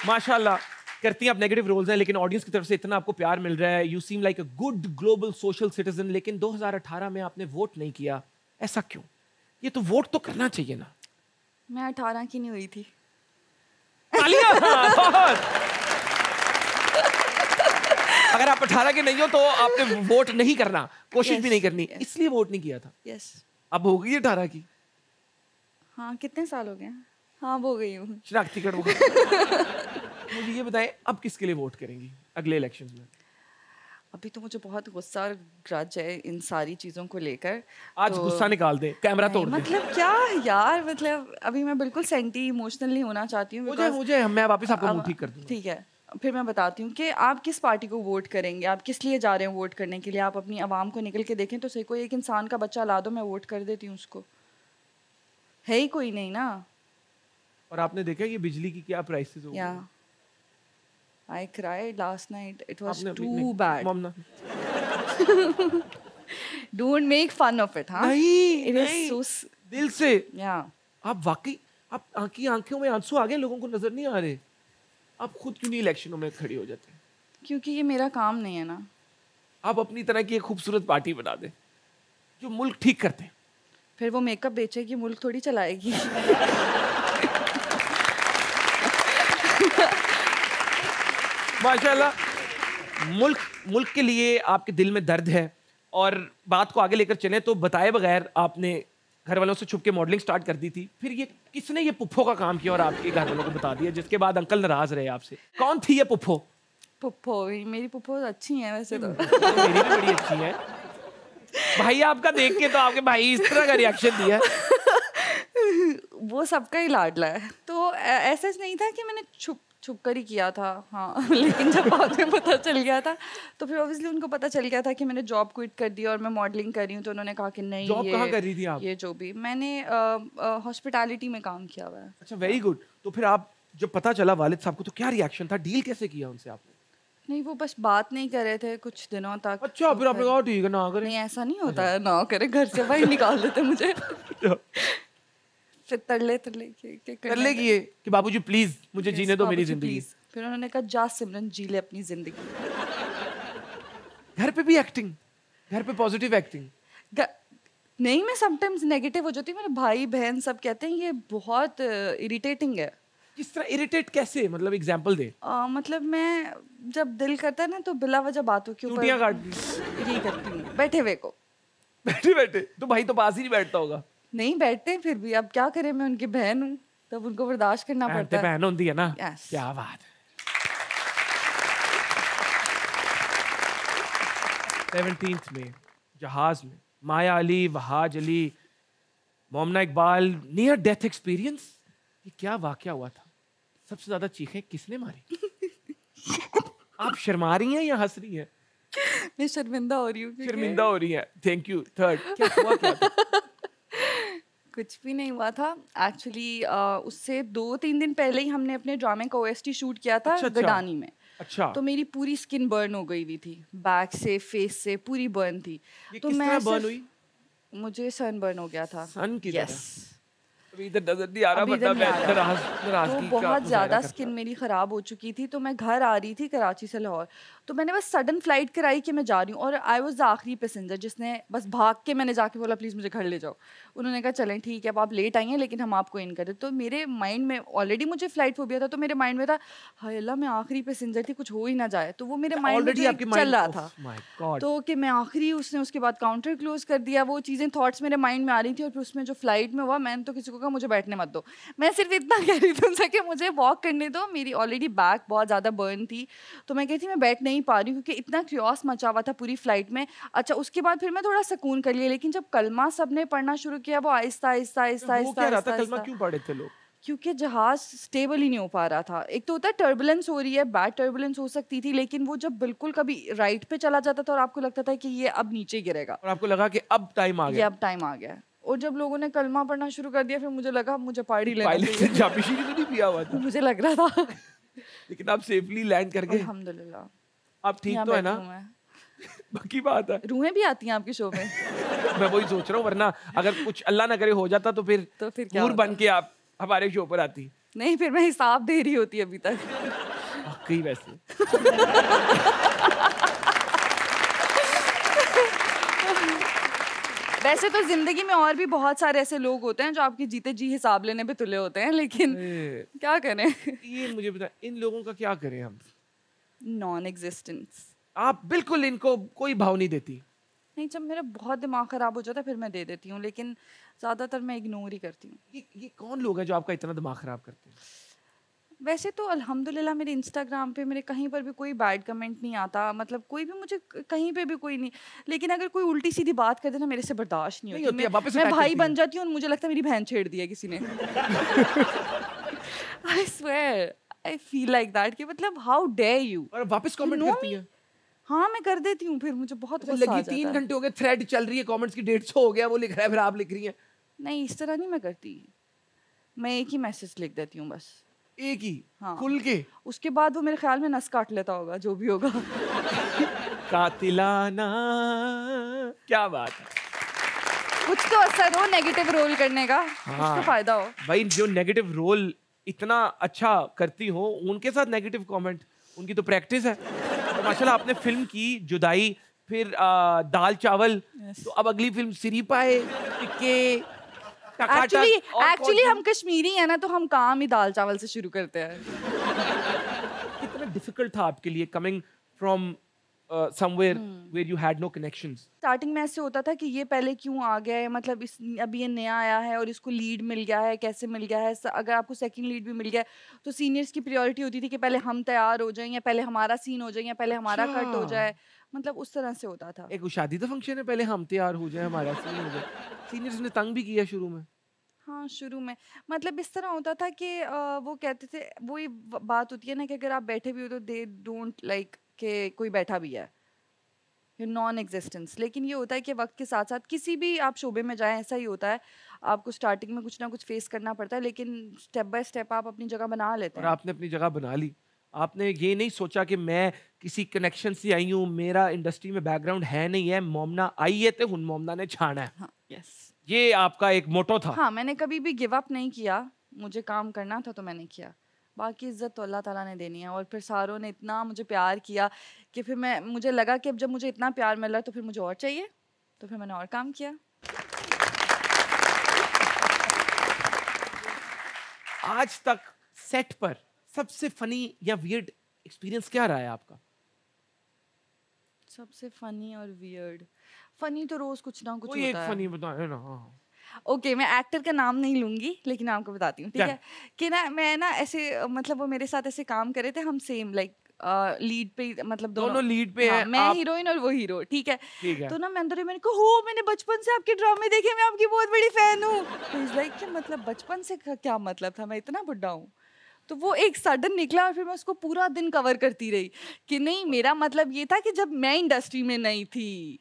माशाल्लाह करती हैं आप नेगेटिव रोल्स हैं, लेकिन ऑडियंस की तरफ से इतना आपको प्यार मिल रहा है, you seem like a good global social citizen. लेकिन 2018 में आपने वोट नहीं किया, ऐसा क्यों? ये तो वोट तो करना चाहिए ना। मैं 18 की नहीं हुई थी। तालियां! बहुत। अगर आप 18 के नहीं हो तो आपने वोट नहीं करना, कोशिश भी नहीं करनी, इसलिए वोट नहीं किया था। यस। अब हो गई 18 की। हाँ, कितने साल हो गए? हाँ, हो गई हूँ। शनाख्ती कार्ड हो गया। मुझे ये बताएं, अब किसके लिए वोट करेंगी अगले इलेक्शंस में? अभी तो मुझे बहुत गुस्सा और ग्रज है इन सारी चीज़ों को लेकर। आज तो गुस्सा निकाल दे, कैमरा तोड़ दे। मतलब क्या यार, मतलब अभी मैं बिल्कुल सेंटी इमोशनल नहीं होना चाहती हूँ। मुझे मैं वापस आपका मुंह ठीक कर दूंगा। ठीक है, फिर मैं बताती हूँ कि आप किस पार्टी को वोट करेंगे, आप किस लिए जा रहे हैं वोट करने के लिए। आप अपनी आवाम को निकल के देखें तो सही, कोई एक इंसान का बच्चा ला दो, मैं वोट कर देती हूँ उसको। है ही कोई नहीं ना। और आपने देखा ये बिजली की क्या प्राइसेस हो गई? I cried last night. It was too bad. Don't make fun of it, हाँ? नहीं, दिल से। Yeah. आप वाकई, आप आंखों में आंसू आ गए, लोगों को नजर नहीं आ रहे। आप खुद क्यों नहीं इलेक्शनों में खड़ी हो जाते? क्योंकि ये मेरा काम नहीं है ना। आप अपनी तरह की एक खूबसूरत पार्टी बना दे जो मुल्क ठीक करते हैं। फिर वो मेकअप बेचेगी, मुल्क थोड़ी चलाएगी। माशाल्लाह, मुल्क के लिए आपके दिल में दर्द है। और बात को आगे लेकर चलें तो बताए बगैर आपने घर वालों से छुप के मॉडलिंग स्टार्ट कर दी थी। फिर ये किसने ये पुप्पो का काम किया और आपके घर वालों को बता दिया, जिसके बाद अंकल नाराज रहे आपसे? कौन थी ये पुप्पो? पुप्पो, मेरी पुप्पो अच्छी हैं वैसे तो। मेरी भी बड़ी अच्छी है। भाई आपका देख के तो आपके भाई इस तरह का रिएक्शन दिया। वो सबका ही लाडला है, तो ऐसा नहीं था कि मैंने छुप कर ही किया था। हाँ, लेकिन जब बाद में पता चल गया था तो फिर ऑब्वियसली उनको पता चल गया था कि मैंने जॉब क्विट कर दी और मैं मॉडलिंग कर रही हूँ। तो उन्होंने कहा कि नहीं, जॉब कहाँ कर रही थी आप? ये जो भी मैंने हॉस्पिटैलिटी में काम किया हुआ है। अच्छा, वेरी गुड। तो फिर आप जब पता चला वालिद साहब को तो क्या रिएक्शन था? डील कैसे किया उनसे आपने? नहीं, वो बस बात नहीं कर रहे थे कुछ दिनों तक। अच्छा, फिर आपने कहा ठीक है ना करें? नहीं, ऐसा नहीं होता है, ना करे, घर से बाहर निकाल देते मुझे। फिर तरले किए कि बाबूजी प्लीज मुझे जीने दो मेरी जिंदगी। फिर उन्होंने कहा जा सिमरन, जी ले अपनी जिंदगी। घर पे भी एक्टिंग, घर पे पॉजिटिव एक्टिंग? नहीं, मैं समटाइम्स नेगेटिव हो जाती हूँ। मेरे भाई बहन सब कहते हैं ये बहुत इरिटेटिंग है। किस तरह इरिटेट? कैसे, मतलब एग्जांपल दे। मतलब मैं जब दिल करता है ना तो बिला वजह बातों के ऊपर यही करती हूँ, बैठे हुए को। बैठे तो भाई तो पास ही नहीं बैठता होगा? नहीं बैठते, फिर भी अब क्या करें, मैं उनकी बहन हूँ, तब उनको बर्दाश्त करना पड़ता है। बहन होती है ना। क्या बात है। 17th में जहाज में माया Ali, Wahaj Ali, मोमना Iqbal, near death experience. ये क्या वाकया हुआ था? सबसे ज्यादा चीखें किसने मारी? आप शर्मा रही हैं या हंस रही हैं? मैं शर्मिंदा हो रही हूँ। शर्मिंदा हो रही हैं, थैंक यू। थर्ड क्या हुआ? क्या था? कुछ भी नहीं हुआ था एक्चुअली। उससे 2-3 दिन पहले ही हमने अपने ड्रामे का OST शूट किया था गडानी में। अच्छा। तो मेरी पूरी स्किन बर्न हो गई हुई थी, बैक से फेस से पूरी बर्न थी। तो किस तरह बर्न हुई? मुझे सन बर्न हो गया था। सन की तरह? अभी इधर नजर नहीं आ रहा, वरना मैं नाराज तो बहुत ज़्यादा स्किन मेरी ख़राब हो चुकी थी। तो मैं घर आ रही थी कराची से लाहौर, तो मैंने बस सडन फ्लाइट कराई कि मैं जा रही हूँ, और आई वाज द आखिरी पैसेंजर जिसने बस भाग के, मैंने जाके बोला प्लीज़ मुझे घर ले जाओ। उन्होंने कहा चलें ठीक है, अब आप लेट आई हैं लेकिन हम आपको इन करें। तो मेरे माइंड में ऑलरेडी मुझे फ्लाइट फोबिया था, तो मेरे माइंड में था हाय अल्लाह मैं आखिरी पैसेंजर थी, कुछ हो ही ना जाए। तो वो मेरे माइंड में चल रहा था, तो कि मैं आखिरी, उसने उसके बाद काउंटर क्लोज कर दिया, वो चीज़ें थॉट्स मेरे माइंड में आ रही थी। और फिर उसमें जो फ्लाइट में हुआ, मैंने तो किसी को कहा मुझे बैठने मत दो, मैं सिर्फ इतना कह रही थी उनसे कि मुझे वॉक करने दो। मेरी ऑलरेडी बैक बहुत ज़्यादा बर्न थी, तो मैं कहती मैं बैठ नहीं पा रही हूँ क्योंकि इतना क्रियोस मचा हुआ था पूरी फ्लाइट में। अच्छा, उसके बाद फिर मैं थोड़ा सुकून कर लिया, लेकिन जब कलमा सबने पढ़ना शुरू किया, वो आहिस्ता आहिस्ता आहिस्ता आहिस्ता। कलमा क्यों पढ़े थे लोग? क्योंकि जहाज स्टेबल ही नहीं हो पा रहा था। एक तो होता है टर्बुलेंस हो रही है, बैड टर्बुलेंस हो सकती थी, लेकिन वो जब बिल्कुल कभी राइट पे चला जाता था और आपको लगता था कि ये अब नीचे गिरेगा, और आपको लगा कि अब टाइम आ गया, ये अब टाइम आ गया। और जब लोगों ने कलमा पढ़ना शुरू कर दिया, फिर मुझे लगा मुझे पार्टी लेना चाहिए। जाबिशी तो नहीं पिया हुआ था? मुझे लग रहा था। लेकिन आप सेफली लैंड कर गए, अल्हम्दुलिल्लाह। आप ठीक तो है ना? बाकी बात है, रूहें भी आती हैं आपके शो में। मैं वही सोच रहा हूँ, वरना अगर कुछ अल्लाह ना करे हो जाता तो फिर हूर बन के आप हमारे शो पर आती। नहीं, फिर मैं हिसाब दे रही होती अभी तक। वाकई वैसे वैसे तो जिंदगी में और भी बहुत सारे ऐसे लोग होते हैं जो आपके जीते जी हिसाब लेने पे तुले होते हैं, लेकिन ए, क्या करें। ये मुझे बता, इन लोगों का क्या करें हम? Non existence. आप बिल्कुल इनको कोई भाव नहीं देती? नहीं, जब मेरा बहुत दिमाग खराब हो जाता है फिर मैं दे देती हूँ, लेकिन ज्यादातर मैं इग्नोर ही करती हूँ। ये कौन लोग हैं जो आपका इतना दिमाग खराब करते हैं? वैसे तो अल्हम्दुलिल्लाह मेरे इंस्टाग्राम पे मेरे कहीं पर भी कोई बैड कमेंट नहीं आता, मतलब कोई भी मुझे कहीं पे भी कोई नहीं, लेकिन अगर कोई उल्टी सीधी बात कर दे ना मेरे से बर्दाश्त नहीं होती। वापस मैं अटैक भाई करती बन हैं। जाती हूँ और मुझे लगता है मेरी बहन छेड़ दी है किसी ने। I swear, I feel like that कि मतलब हाउ डेयर यू। और वापस कमेंट know करती हैं? हाँ, मैं कर देती हूँ, फिर मुझे बहुत अच्छा, गुस्सा आ लगी जाता 3 है। घंटे हो गए, थ्रेड चल रही है, कमेंट्स की 150 हो गया, वो लिख रहा है, फिर आप लिख रही हैं। नहीं, इस तरह नहीं मैं करती, मैं एक ही मैसेज लिख देती हूँ बस। एक ही? हाँ। खुल के? उसके बाद वो मेरे ख्याल में नस काट लेता होगा, जो भी होगा। कातिलाना, क्या बात है। कुछ तो असर हो नेगेटिव रोल करने का, कुछ तो फायदा हो। भाई जो नेगेटिव रोल इतना अच्छा करती हो, उनके साथ नेगेटिव कमेंट, उनकी तो प्रैक्टिस है। तो माशाल्लाह आपने फिल्म की जुदाई, फिर दाल चावल, तो अब अगली फिल्म सिरीपाए, टिक्के, टकाटक, एक्चुअली और कौन सी? हम कश्मीरी हैं ना, तो हम काम ही दाल चावल से शुरू करते हैं। कितना डिफिकल्ट था आपके लिए coming from somewhere where you had no connections? Starting में ऐसे होता था कि ये पहले क्यों आ गया है, मतलब इस अभी ये नया आया है और इसको लीड मिल गया है, कैसे मिल गया है। अगर आपको सेकंड लीड भी मिल गया है तो सीनियर्स की प्रायोरिटी होती थी कि पहले हम तैयार हो जाएं, या पहले हमारा सीन हो जाए, या पहले हमारा कट हो अच्छा। जाए, मतलब उस तरह से होता था। एक शादी का फंक्शन है, पहले हम तैयार हो जाए, हमारा सीन हो जाए। सीनियर्स ने तंग भी किया शुरू में? हाँ, शुरू में मतलब इस तरह होता था कि वो कहते थे, वही बात होती है ना कि अगर आप बैठे भी हो तो दे डोंट लाइक कि कोई बैठा भी है, नॉन एग्जिस्टेंस। लेकिन ये होता है कि वक्त के साथ साथ किसी भी आप शोबे में जाएं ऐसा ही होता है, आपको स्टार्टिंग में कुछ ना कुछ फेस करना पड़ता है, लेकिन स्टेप बाय स्टेप आप अपनी जगह बना लेते और हैं। आपने अपनी जगह बना ली। आपने ये नहीं सोचा कि मैं किसी कनेक्शन से आई हूँ, मेरा इंडस्ट्री में बैकग्राउंड है नहीं है, मोमना आई है तो हुन मोमना ने छाना है। हाँ, यस। ये आपका एक मोटो था? हाँ, मैंने कभी भी गिव अप नहीं किया, मुझे काम करना था तो मैंने किया। बाकी इज्जत तो अल्लाह ताला ने देनी है, और फिर सारों ने इतना मुझे प्यार किया कि फिर मुझे लगा कि अब जब मुझे इतना प्यार मिल रहा है तो फिर मुझे और चाहिए, तो फिर मैंने और काम किया। आज तक सेट पर सबसे फनी या वियर्ड एक्सपीरियंस क्या रहा है आपका? सबसे फनी और वियर्ड, फनी तो रोज कुछ ना कुछ कोई एक होता है। फनी बताए ना। हाँ। ओके, मैं एक्टर का नाम नहीं लूंगी लेकिन आपको बताती हूँ, ठीक क्या? है? कि ना मैं ना ऐसे मतलब वो मेरे साथ ऐसे काम कर रहे थे, हम सेम लाइक लीड पे मतलब दोनों लीड पे हाँ, हैं, मैं आप? हीरोइन और वो हीरो, ठीक है? ठीक है। तो ना मैं अंदर ही मैंने कहा, हो मैंने बचपन से आपके ड्रामे देखे, मैं आपकी बहुत बड़ी फैन हूँ। तो इज लाइक कि मतलब बचपन से क्या मतलब था, मैं इतना बुड्ढा हूँ? तो वो एक सडन निकला और फिर मैं उसको पूरा दिन कवर करती रही कि नहीं, मेरा मतलब ये था कि जब मैं इंडस्ट्री में नहीं थी।